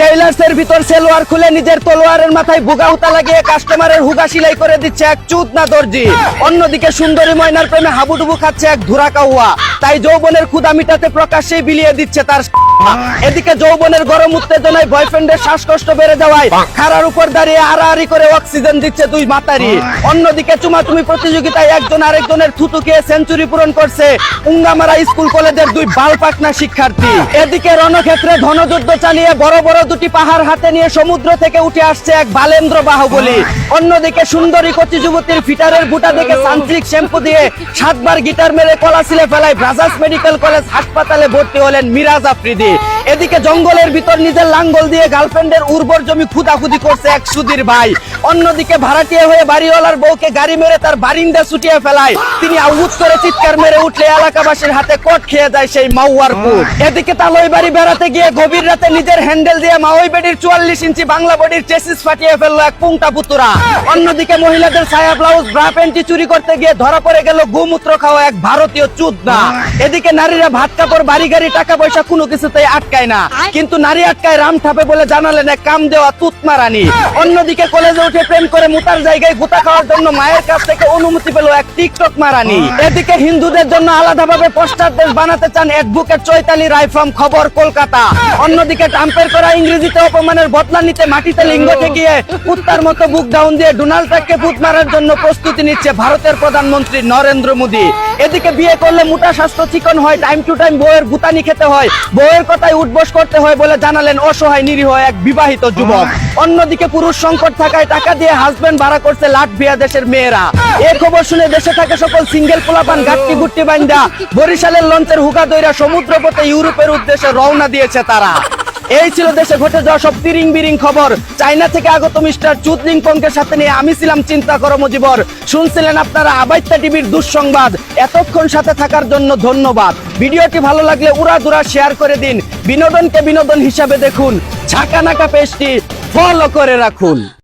টেইলার্সের ভিতর সেলোয়ার খুলে নিজের তলোয়ারের মাথায় বুগা হুতা লাগিয়ে কাস্টমারের হুগা সিলাই করে দিচ্ছে এক চুদনা দর্জি। অন্যদিকে সুন্দরী ময়নার প্রেমে হাবুডুবু খাচ্ছে এক ধুরা কাউয়া। তাই যৌবনের ক্ষুধা মিটাতে প্রকাশ্যেই বিলিয়ে দিচ্ছে তার। এদিকে যৌবনের গরম উত্তেজনায় বয়ফ্রেন্ডের শ্বাসকষ্ট বেড়ে যাওয়ায় খাড়ার উপর দাঁড়িয়ে আড়াআড়ি করে অক্সিজেন দিচ্ছে দুই মাতারি। অন্যদিকে চুমাচুমি প্রতিযোগিতায় একজন আরেকজনের থুতু খেয়ে সেঞ্চুরি পূরণ করছে উঙ্গামারা স্কুল কলেজের দুই বালপাকনা শিক্ষার্থী। এদিকে রণক্ষেত্রে ধনযুদ্ধ চালিয়ে বড় বড় দুটি পাহাড় হাতে নিয়ে সমুদ্র থেকে উঠে আসছে এক বালেন্দ্র বাহুবলী। অন্যদিকে সুন্দরী কচি যুবতীর ফিটারের বুটা দেখে সানসিল্ক শ্যাম্পু দিয়ে 7 বার গিটার মেরে কলা ছিলে ফেলায় ব্রাজার্স মেডিকেল কলেজ হাসপাতালে ভর্তি হলেন মিরাজ আফ্রিদি। এদিকে জঙ্গলের ভিতর নিজের লাঙ্গল দিয়ে গার্লফ্রেন্ডের উর্বর জমি খুদাখুদি করছে এক সুধীর ভাই। অন্যদিকে ভাড়াটিয়া হয়ে বাড়িওয়ালার বউকে গাড়ি মেরে তার বারিন্দা ছুটিয়ে ফেলায় তিনি আউট করে চিৎকার মেরে উঠলে এলাকাবাসীর হাতে কট খেয়ে যায় সেই মাউয়ার পুত। এদিকে তালই বাড়ি বেড়াতে গিয়ে গভীর রাতে নিজের হ্যান্ডেল দিয়ে মাওই বেডির 44 ইঞ্চি বাংলা বডির চেসিস ফাটিয়ে ফেললো এক পুংটা পুতুরা। অন্যদিকে মহিলাদের ছায়া ব্লাউজ ব্রা প্যান্টি চুরি করতে গিয়ে ধরা পড়ে গেল গোমূত্র খাওয়া এক ভারতীয় চুদনা। এদিকে নারীরা ভাত কাপড় বাড়ি গাড়ি টাকা পয়সা কোনো কিছুতেই আটকায় না, কিন্তু নারী আটকায় রাম ঠাপে বলে জানালেন এক কাম দেওয়া তুতমা রানী। অন্যদিকে কলেজে উঠে প্রেম করে মুতার জায়গায় গুতা খাওয়ার জন্য মায়ের কাছ থেকে অনুমতি পেল এক টিকটক মারানি। এদিকে হিন্দুদের জন্য আলাদাভাবে পোস্টার দেশ বানাতে চান অ্যাডভোকেট চৈতালি রায় ফ্রম খবর কলকাতা। অন্যদিকে ট্রাম্পের করা ইংরেজিতে অপমানের বদলা নিতে মাটিতে লিঙ্গ ঠেকিয়ে কুত্তার মতো বুক ডাউন দিয়ে ডোনাল্ড ট্রাম্পকে পুত মারার জন্য প্রস্তুতি নিচ্ছে ভারতের প্রধানমন্ত্রী নরেন্দ্র মোদী। এদিকে বিয়ে করলে মোটা স্বাস্থ্য চিকন হয়, টাইম টু টাইম বউয়ের গুতানি খেতে হয়, বউয়ের কথায় উঠবস করতে হয় বলে জানালেন অসহায় নিরীহ এক বিবাহিত যুবক। অন্যদিকে পুরুষ সংকট থাকায় টাকা দিয়ে হাজবেন্ড ভাড়া করছে লাটভিয়া দেশের মেয়েরা। এই খবর শুনে দেশে থাকে সকল সিঙ্গেল পোলাপান গাট্টি গুট্টি বাইন্দা বরিশালের লঞ্চের হুকা দইরা সমুদ্রপথে ইউরোপের উদ্দেশ্যে রওনা দিয়েছে তারা। এই ছিল দেশে ঘটে যাওয়া সব তিরিং বিরিং খবর। চায়না থেকে আগত মিস্টার চুদলিং পংকের সাথে নিয়ে আমি ছিলাম চিন্তা করো মুজিবর। শুনছিলেন আপনারা আবাইত্যা টিভির দুঃসংবাদ। এতক্ষণ সাথে থাকার জন্য ধন্যবাদ। ভিডিওটি ভালো লাগলে উড়াদুরা শেয়ার করে দিন। বিনোদনকে বিনোদন হিসাবে দেখুন। ঝাঁকা নাকা পেজটি ফলো করে রাখুন।